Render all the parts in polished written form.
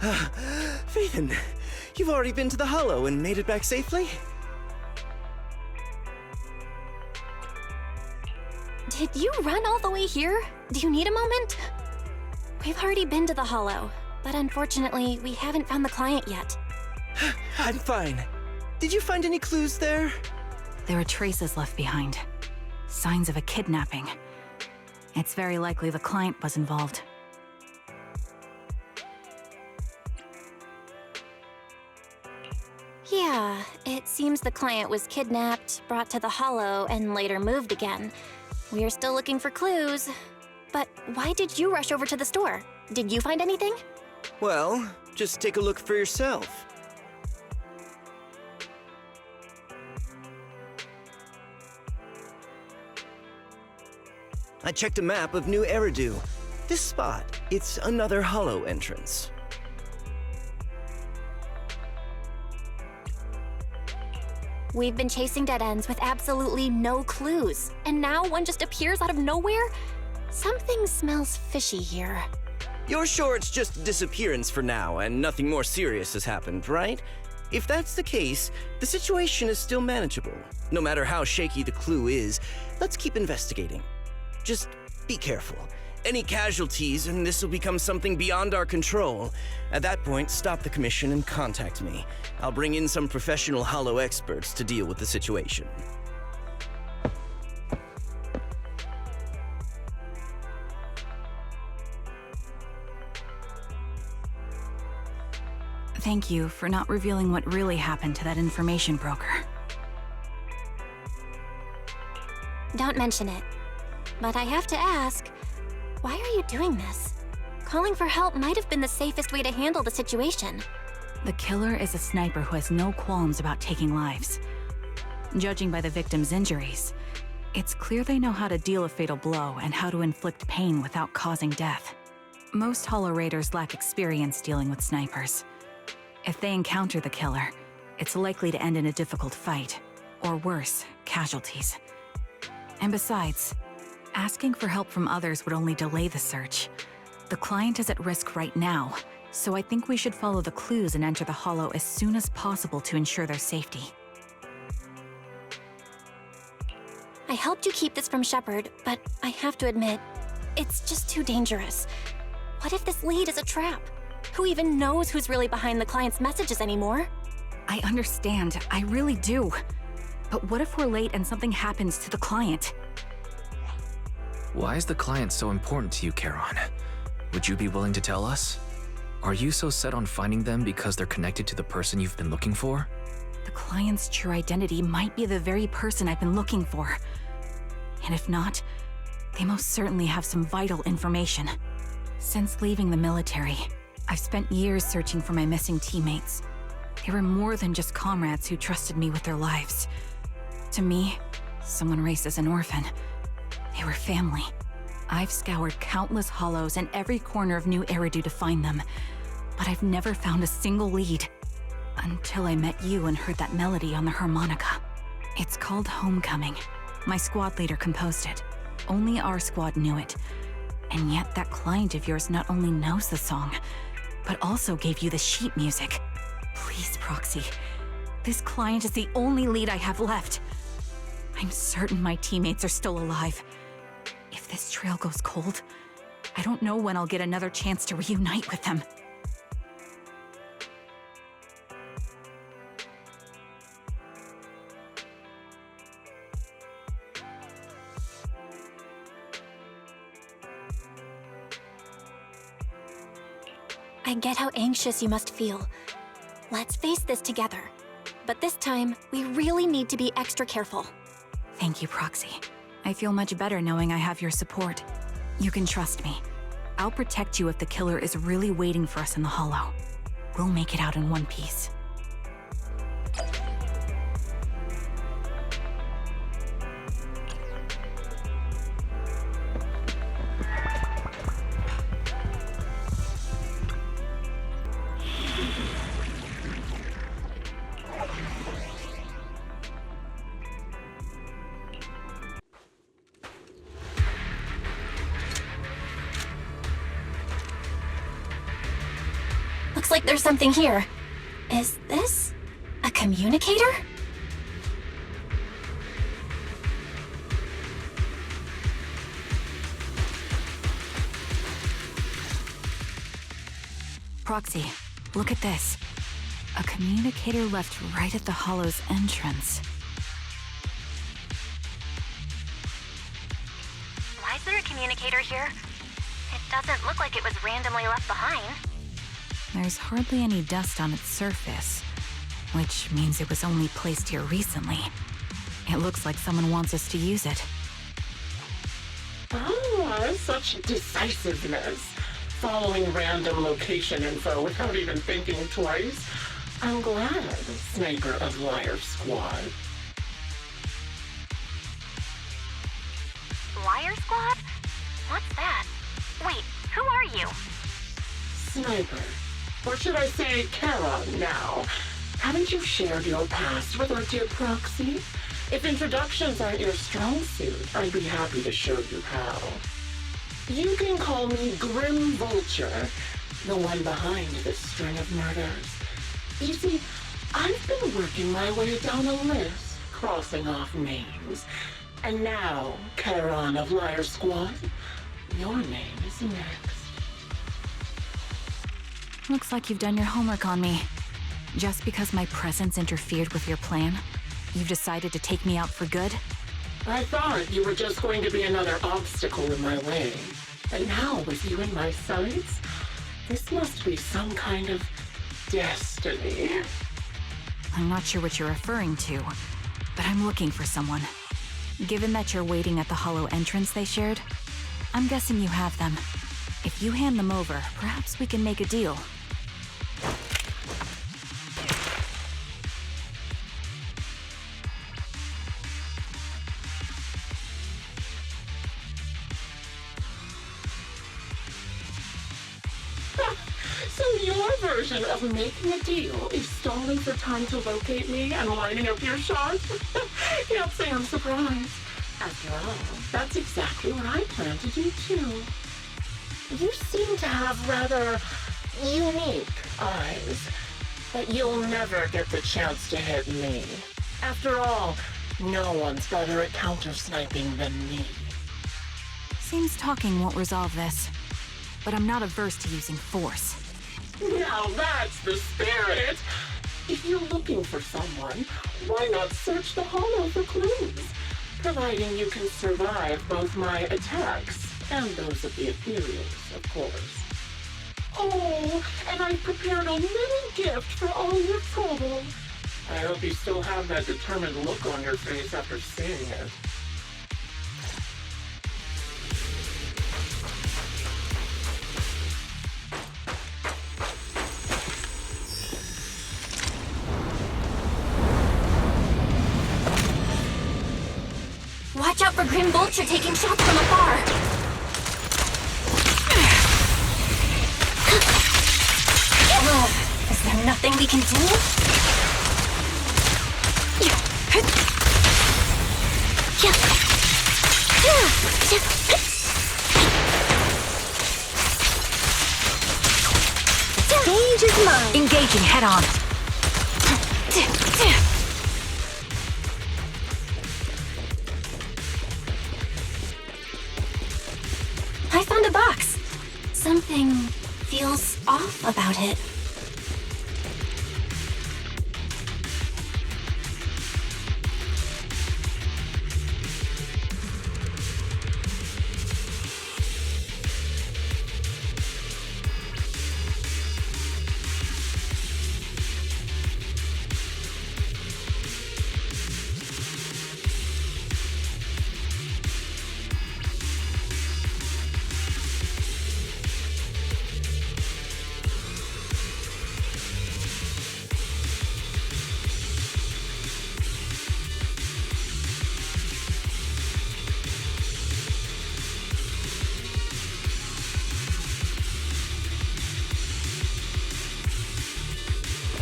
Phaethon, you've already been to the Hollow and made it back safely? Did you run all the way here? Do you need a moment? We've already been to the Hollow, but unfortunately, we haven't found the client yet. I'm fine. Did you find any clues there? There are traces left behind. Signs of a kidnapping. It's very likely the client was involved. Yeah, it seems the client was kidnapped, brought to the Hollow, and later moved again. We're still looking for clues. But why did you rush over to the store? Did you find anything? Well, just take a look for yourself. I checked a map of New Eridu. This spot, it's another Hollow entrance. We've been chasing dead ends with absolutely no clues, and now one just appears out of nowhere? Something smells fishy here. You're sure it's just disappearance for now and nothing more serious has happened, right? If that's the case, the situation is still manageable. No matter how shaky the clue is, let's keep investigating. Just be careful. Any casualties and this will become something beyond our control. At that point, stop the commission and contact me. I'll bring in some professional Hollow experts to deal with the situation. Thank you for not revealing what really happened to that information broker. Don't mention it. But I have to ask, why are you doing this? Calling for help might have been the safest way to handle the situation. The killer is a sniper who has no qualms about taking lives. Judging by the victim's injuries, it's clear they know how to deal a fatal blow and how to inflict pain without causing death. Most Hollow Raiders lack experience dealing with snipers. If they encounter the killer, it's likely to end in a difficult fight, or worse, casualties. And besides, asking for help from others would only delay the search. The client is at risk right now, so I think we should follow the clues and enter the Hollow as soon as possible to ensure their safety. I helped you keep this from Shepard, but I have to admit, it's just too dangerous. What if this lead is a trap? Who even knows who's really behind the client's messages anymore? I understand, I really do. But what if we're late and something happens to the client? Why is the client so important to you, Charon? Would you be willing to tell us? Are you so set on finding them because they're connected to the person you've been looking for? The client's true identity might be the very person I've been looking for. And if not, they most certainly have some vital information. Since leaving the military, I've spent years searching for my missing teammates. They were more than just comrades who trusted me with their lives. To me, someone raised as an orphan, they were family. I've scoured countless hollows and every corner of New Eridu to find them, but I've never found a single lead. Until I met you and heard that melody on the harmonica. It's called Homecoming. My squad leader composed it. Only our squad knew it. And yet that client of yours not only knows the song, but also gave you the sheet music. Please, Proxy. This client is the only lead I have left. I'm certain my teammates are still alive. If this trail goes cold, I don't know when I'll get another chance to reunite with them. I get how anxious you must feel. Let's face this together. But this time, we really need to be extra careful. Thank you, Proxy. I feel much better knowing I have your support. You can trust me. I'll protect you if the killer is really waiting for us in the Hollow. We'll make it out in one piece. Looks Looks like there's something here. Is this a communicator? Proxy, look at this. A communicator left right at the Hollow's entrance. Why is there a communicator here? It doesn't look like it was randomly left behind. There's hardly any dust on its surface, which means it was only placed here recently. It looks like someone wants us to use it. Ah, such decisiveness. Following random location info without even thinking twice. I'm glad, Sniper of Liar Squad. Liar Squad? What's that? Wait, who are you? Sniper. Or should I say Charon now? Haven't you shared your past with our dear Proxy? If introductions aren't your strong suit, I'd be happy to show you how. You can call me Grim Vulture, the one behind this string of murders. You see, I've been working my way down a list, crossing off names. And now, Charon of Liar Squad, your name is next. Looks like you've done your homework on me. Just because my presence interfered with your plan, you've decided to take me out for good? I thought you were just going to be another obstacle in my way. And now, with you in my sights, this must be some kind of destiny. I'm not sure what you're referring to, but I'm looking for someone. Given that you're waiting at the Hollow entrance they shared, I'm guessing you have them. If you hand them over, perhaps we can make a deal. So your version of making a deal is stalling for time to locate me and lining up your shots? Can't say I'm surprised. After all, that's exactly what I plan to do too. You seem to have rather unique eyes, but you'll never get the chance to hit me. After all, no one's better at counter-sniping than me. Seems talking won't resolve this, but I'm not averse to using force. Now that's the spirit! If you're looking for someone, why not search the Hollow for clues? Providing you can survive both my attacks and those of the Ethereals, of course. Oh, and I prepared a little gift for all your trouble. I hope you still have that determined look on your face after seeing it. Watch out for Grim Vulture taking shots from afar. Is there nothing we can do? Stage is mine. Engaging head on. I found a box. Something feels off about it.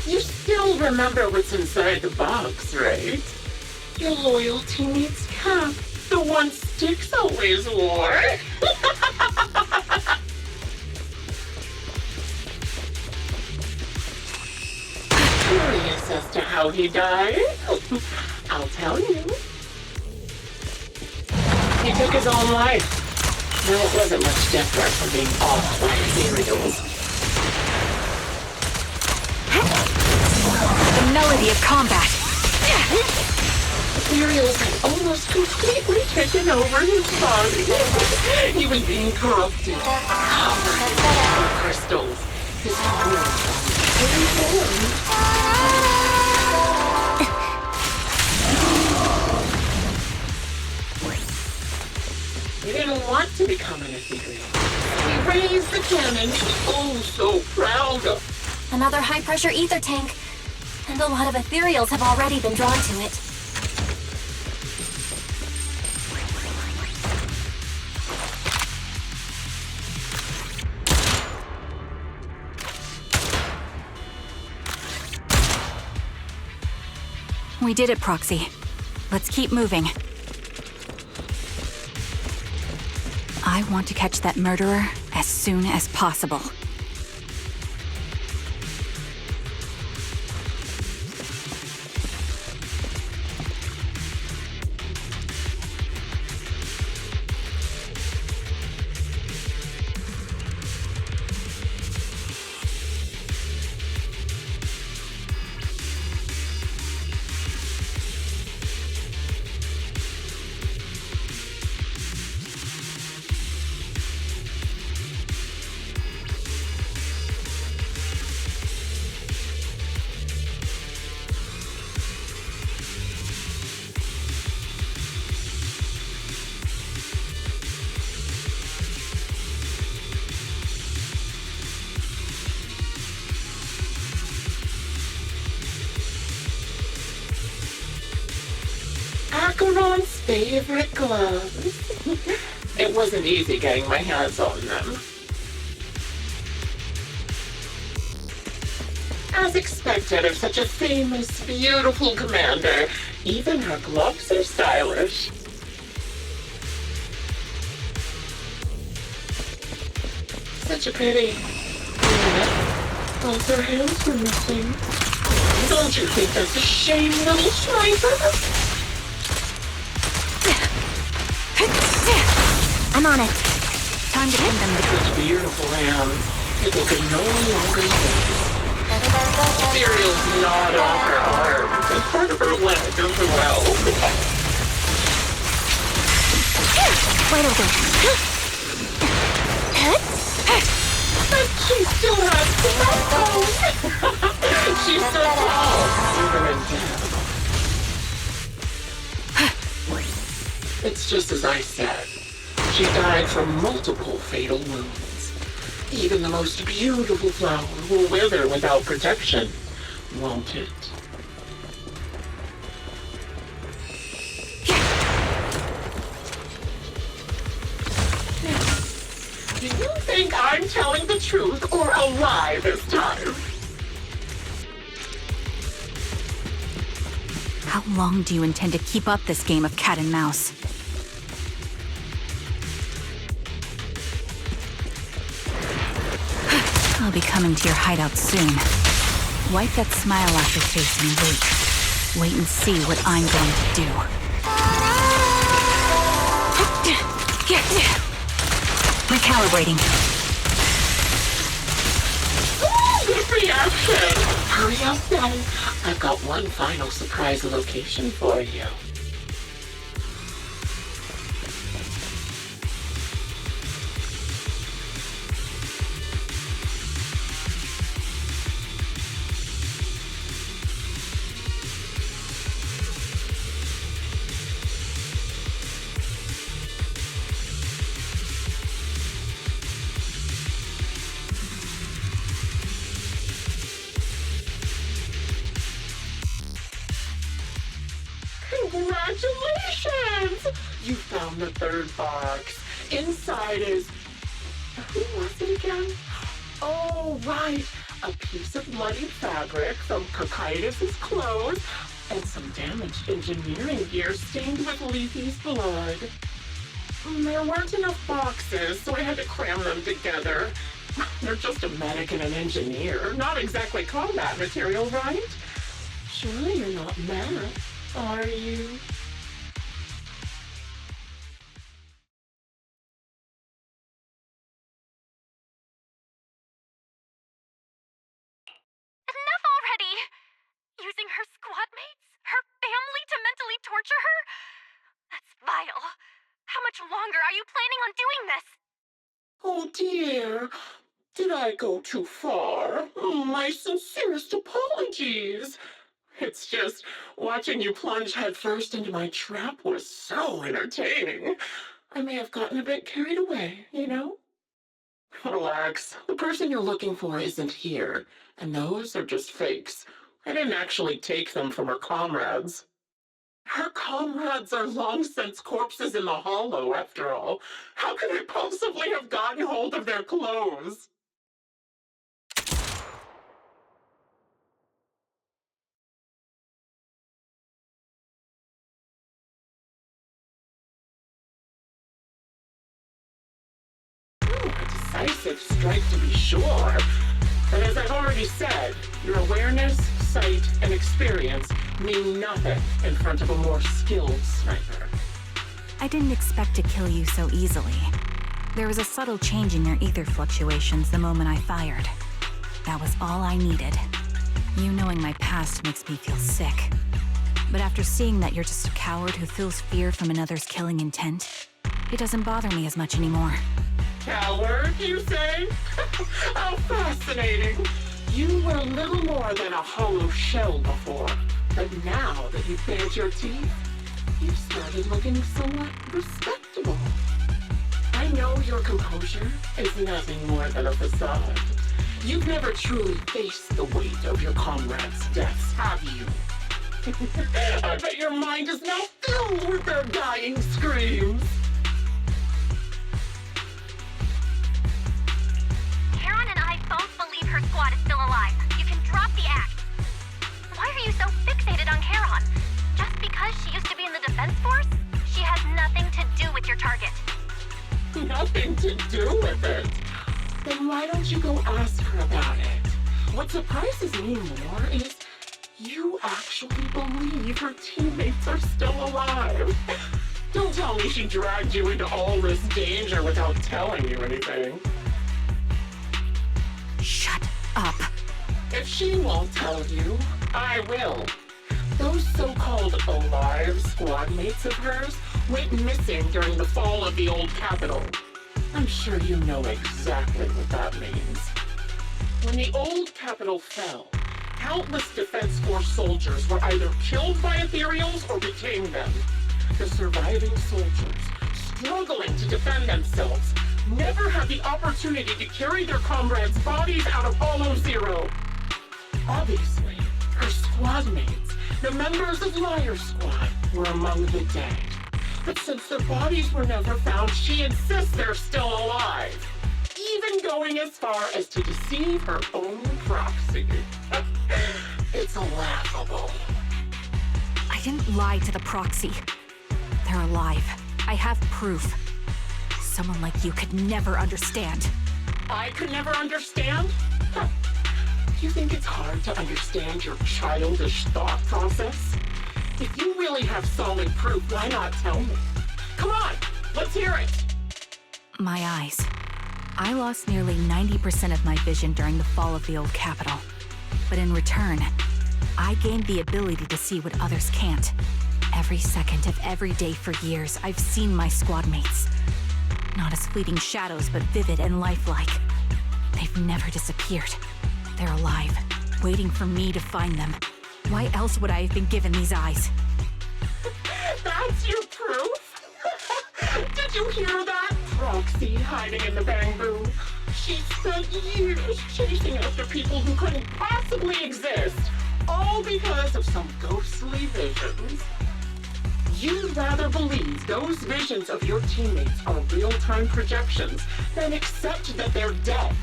You still remember what's inside the box, right? Your loyal teammate's cap, the one Styx always wore. curious as to how he died? I'll tell you. He took his own life. No, it wasn't much different from being off by ethereals. The melody of combat. Ethereals had almost completely taken over his body. He was being corrupted, covered in ether crystals. His horns He didn't want to become an ethereal. He raised the cannon, oh so proud of. Another high-pressure ether tank. And a lot of ethereals have already been drawn to it. We did it, Proxy. Let's keep moving. I want to catch that murderer as soon as possible. Acheron's favorite gloves. It wasn't easy getting my hands on them. As expected of such a famous, beautiful commander, even her gloves are stylish. Such a pity. Yeah, both her hands were missing. Don't you think that's a shame, little sniper? I'm on it. Time to end them. Such beautiful hands. People could no longer see. Ethereal's gnawed off her arm and part of her leg as well. Right over. But she still has backbone. She's so tall, even in death. It's just as I said. She died from multiple fatal wounds. Even the most beautiful flower will wither without protection, won't it? Do you think I'm telling the truth or a lie this time? How long do you intend to keep up this game of cat and mouse? I'll be coming to your hideout soon. Wipe that smile off your face and wait. Wait and see what I'm going to do. Recalibrating. Good reaction! Hurry up then. I've got one final surprise location for you. Congratulations! You found the third box. Inside is... Who was it again? Oh, right. A piece of bloodied fabric, some Cocytus's clothes, and some damaged engineering gear stained with Leafy's blood. There weren't enough boxes, so I had to cram them together. They're just a medic and an engineer. Not exactly combat material, right? Surely you're not mad, are you? Enough already! Using her squad mates? Her family to mentally torture her? That's vile. How much longer are you planning on doing this? Oh dear, did I go too far? My sincerest apologies. It's just, watching you plunge headfirst into my trap was so entertaining. I may have gotten a bit carried away, you know? Relax. The person you're looking for isn't here, and those are just fakes. I didn't actually take them from her comrades. Her comrades are long since corpses in the hollow, after all. How could I possibly have gotten hold of their clothes? A decisive strike to be sure. But as I've already said, your awareness, sight, and experience mean nothing in front of a more skilled sniper. I didn't expect to kill you so easily. There was a subtle change in your ether fluctuations the moment I fired. That was all I needed. You knowing my past makes me feel sick. But after seeing that you're just a coward who feels fear from another's killing intent, it doesn't bother me as much anymore. Coward, you say? How fascinating. You were little more than a hollow shell before, but now that you've bared your teeth, you've started looking somewhat respectable. I know your composure is nothing more than a facade. You've never truly faced the weight of your comrades' deaths, have you? I bet your mind is now filled with their dying screams. Karen and I both believe her squad is still alive. You can drop the act. Why are you so fixated on Karen? Just because she used to be in the defense force? She has nothing to do with your target. Nothing to do with it. Then why don't you go ask her about it? What surprises me more is you actually believe her teammates are still alive. Don't tell me she dragged you into all this danger without telling you anything. Shut up. If she won't tell you, I will. Those so-called alive squad mates of hers went missing during the fall of the old capital. I'm sure you know exactly what that means. When the old capital fell, countless Defense Force soldiers were either killed by ethereals or became them. The surviving soldiers, struggling to defend themselves, never had the opportunity to carry their comrades' bodies out of Hollow Zero. Obviously, her squad mates, the members of Liar Squad, were among the dead. But since their bodies were never found, she insists they're still alive, even going as far as to deceive her own proxy. It's laughable. I didn't lie to the proxy. They're alive. I have proof. Someone like you could never understand. I could never understand? Huh. You think it's hard to understand your childish thought process? If you really have solid proof, why not tell me? Come on, let's hear it. My eyes. I lost nearly 90% of my vision during the fall of the old capital. But in return, I gained the ability to see what others can't. Every second of every day for years, I've seen my squad mates. Not as fleeting shadows, but vivid and lifelike. They've never disappeared. They're alive, waiting for me to find them. Why else would I have been given these eyes? That's your proof? Did you hear that? Proxy hiding in the bamboo. She spent years chasing after people who couldn't possibly exist, all because of some ghostly visions. You'd rather believe those visions of your teammates are real-time projections than accept that they're dead.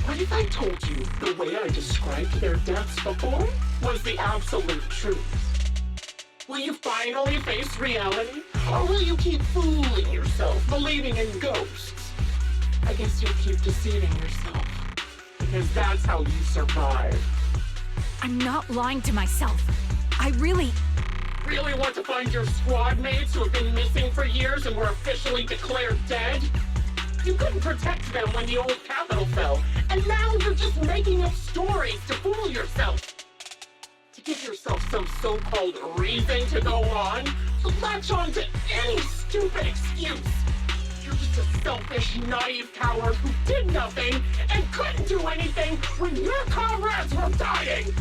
What if I told you the way I described their deaths before was the absolute truth? Will you finally face reality? Or will you keep fooling yourself, believing in ghosts? I guess you'll keep deceiving yourself, because that's how you survive. I'm not lying to myself. I really want to find your squad mates who have been missing for years and were officially declared dead? You couldn't protect them when the old capital fell, and now you're just making up stories to fool yourself. To give yourself some so-called reason to go on, to latch on to any stupid excuse. You're just a selfish, naive coward who did nothing and couldn't do anything when your comrades were dying!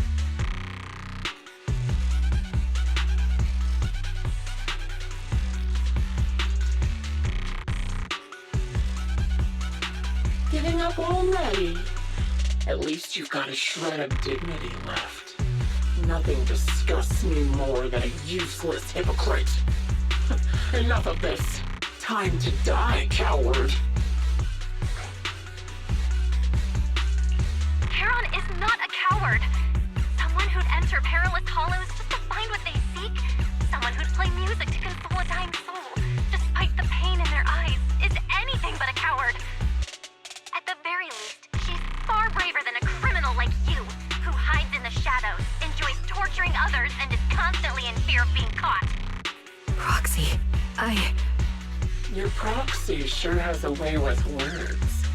Giving up already? At least you've got a shred of dignity left. Nothing disgusts me more than a useless hypocrite. Enough of this. Time to die, coward. Charon is not a coward. Someone who'd enter perilous hollows just to find what they seek. Someone who'd play music to console a dying soul, despite the pain in their eyes, is anything but a coward. At the very least, she's far braver than a criminal like you, who hides in the shadows, enjoys torturing others, and is constantly in fear of being caught. Proxy, Your proxy sure has a way with words.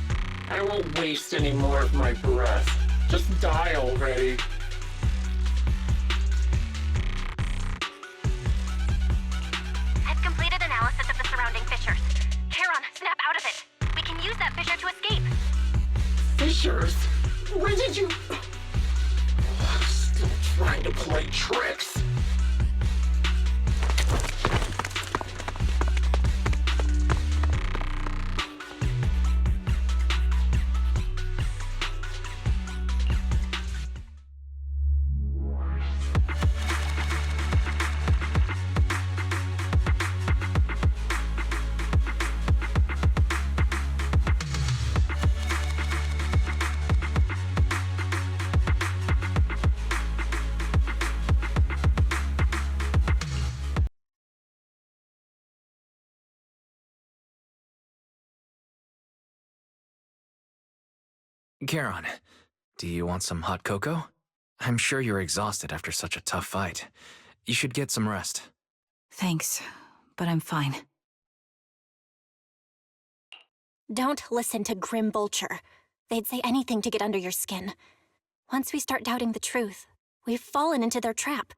I won't waste any more of my breath. Just die already. I've completed analysis of the surrounding fissures. Charon, snap out of it. We can use that fissure to escape. Fissures? When did you... Still trying to play tricks. Charon, do you want some hot cocoa? I'm sure you're exhausted after such a tough fight. You should get some rest. thanks, but I'm fine. Don't listen to Grim Vulture. They'd say anything to get under your skin. Once we start doubting the truth, we've fallen into their trap.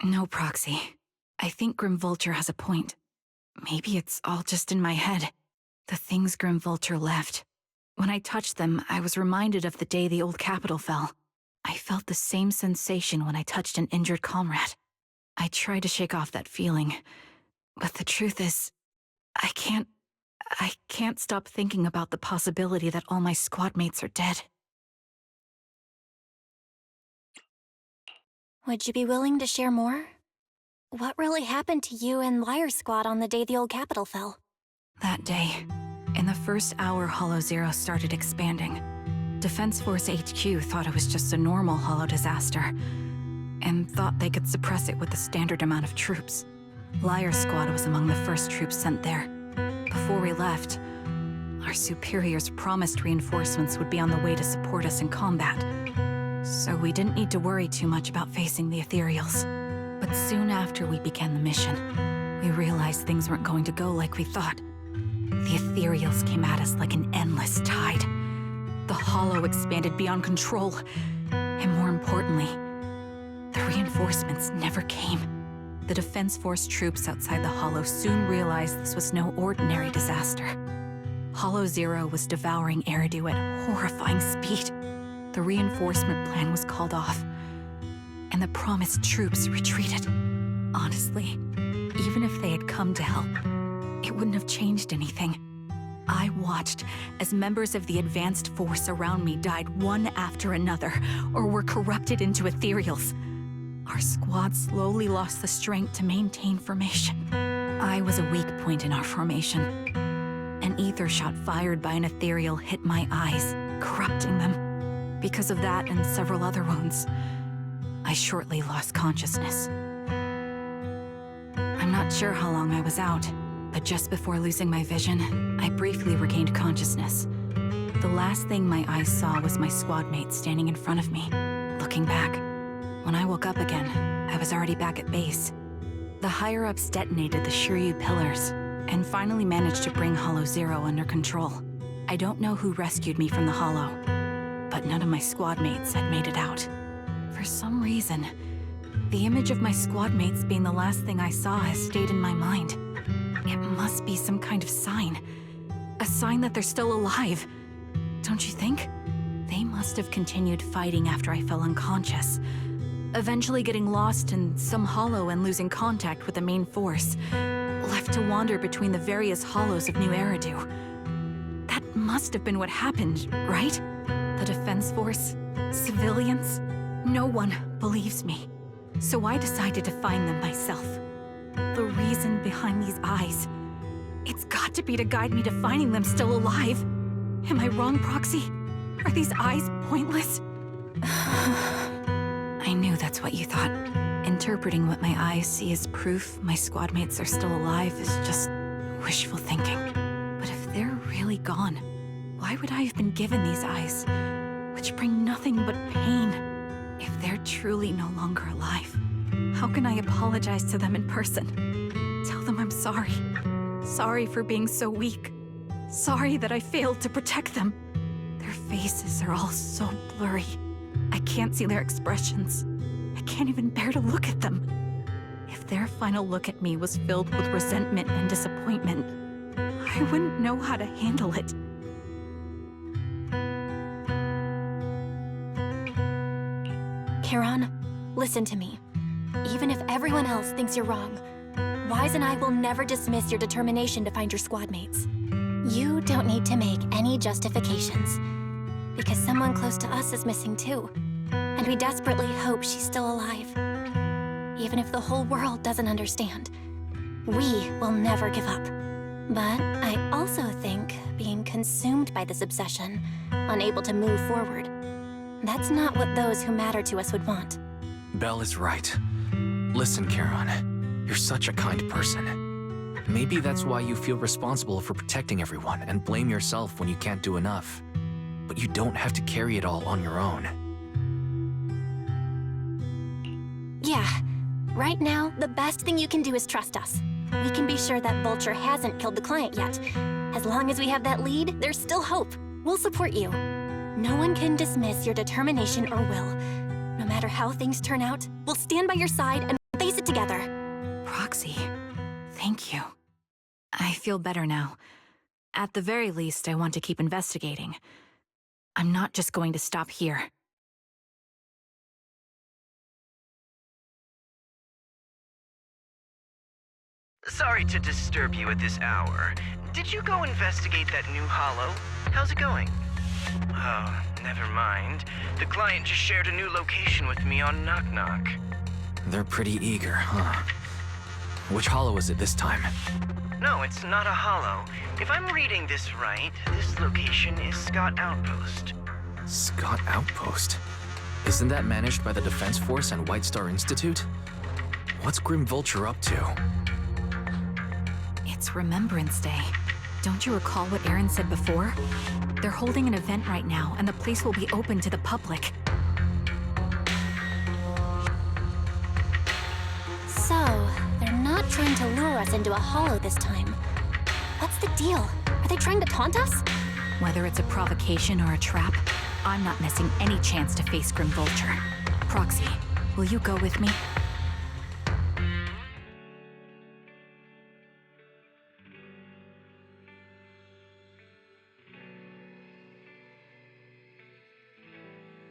No, Proxy. I think Grim Vulture has a point. Maybe it's all just in my head. The things Grim Vulture left. When I touched them, I was reminded of the day the old capital fell. I felt the same sensation when I touched an injured comrade. I tried to shake off that feeling, but the truth is, I can't stop thinking about the possibility that all my squad mates are dead. Would you be willing to share more? What really happened to you and Liar Squad on the day the old capital fell? That day, in the first hour Hollow Zero started expanding, Defense Force HQ thought it was just a normal Hollow disaster, and thought they could suppress it with the standard amount of troops. Liar Squad was among the first troops sent there. Before we left, our superiors promised reinforcements would be on the way to support us in combat, so we didn't need to worry too much about facing the Ethereals. But soon after we began the mission, we realized things weren't going to go like we thought. The Ethereals came at us like an endless tide. The Hollow expanded beyond control, and more importantly, the reinforcements never came. The Defense Force troops outside the Hollow soon realized this was no ordinary disaster. Hollow Zero was devouring Eridu at horrifying speed. The reinforcement plan was called off, and the promised troops retreated. Honestly, even if they had come to help, it wouldn't have changed anything. I watched as members of the advanced force around me died one after another, or were corrupted into ethereals. Our squad slowly lost the strength to maintain formation. I was a weak point in our formation. An ether shot fired by an ethereal hit my eyes, corrupting them. Because of that and several other wounds, I shortly lost consciousness. I'm not sure how long I was out, but just before losing my vision, I briefly regained consciousness. The last thing my eyes saw was my squad mate standing in front of me, looking back. When I woke up again, I was already back at base. The higher-ups detonated the Shiryu pillars, and finally managed to bring Hollow Zero under control. I don't know who rescued me from the Hollow, but none of my squad mates had made it out. For some reason, the image of my squad mates being the last thing I saw has stayed in my mind. It must be some kind of sign. A sign that they're still alive. Don't you think? They must have continued fighting after I fell unconscious, eventually getting lost in some hollow and losing contact with the main force, left to wander between the various hollows of New Eridu. That must have been what happened, right? The defense force, civilians, no one believes me. So I decided to find them myself. The reason behind these eyes, it's got to be to guide me to finding them still alive. Am I wrong, Proxy? Are these eyes pointless? I knew that's what you thought. Interpreting what my eyes see as proof my squad mates are still alive is just wishful thinking. But if they're really gone, why would I have been given these eyes, which bring nothing but pain? If they're truly no longer alive, how can I apologize to them in person? Tell them I'm sorry. Sorry for being so weak. Sorry that I failed to protect them. Their faces are all so blurry. I can't see their expressions. I can't even bear to look at them. If their final look at me was filled with resentment and disappointment, I wouldn't know how to handle it. Charon, listen to me. Even if everyone else thinks you're wrong, Wise and I will never dismiss your determination to find your squad mates. You don't need to make any justifications, because someone close to us is missing too, and we desperately hope she's still alive. Even if the whole world doesn't understand, we will never give up. But I also think being consumed by this obsession, unable to move forward, that's not what those who matter to us would want. Belle is right. Listen, Charon, you're such a kind person. Maybe that's why you feel responsible for protecting everyone and blame yourself when you can't do enough. But you don't have to carry it all on your own. Yeah, right now, the best thing you can do is trust us. We can be sure that Vulture hasn't killed the client yet. As long as we have that lead, there's still hope. We'll support you. No one can dismiss your determination or will. No matter how things turn out, we'll stand by your side and face it together. Proxy, thank you. I feel better now. At the very least, I want to keep investigating. I'm not just going to stop here. Sorry to disturb you at this hour. Did you go investigate that new hollow? How's it going? Oh, never mind. The client just shared a new location with me on Knock Knock. They're pretty eager, huh? Which hollow is it this time? No, it's not a hollow. If I'm reading this right, this location is Scott Outpost. Scott Outpost? Isn't that managed by the Defense Force and White Star Institute? What's Grim Vulture up to? It's Remembrance Day. Don't you recall what Aaron said before? They're holding an event right now, and the place will be open to the public. So, they're not trying to lure us into a hollow this time. What's the deal? Are they trying to taunt us? Whether it's a provocation or a trap, I'm not missing any chance to face Grim Vulture. Proxy, will you go with me?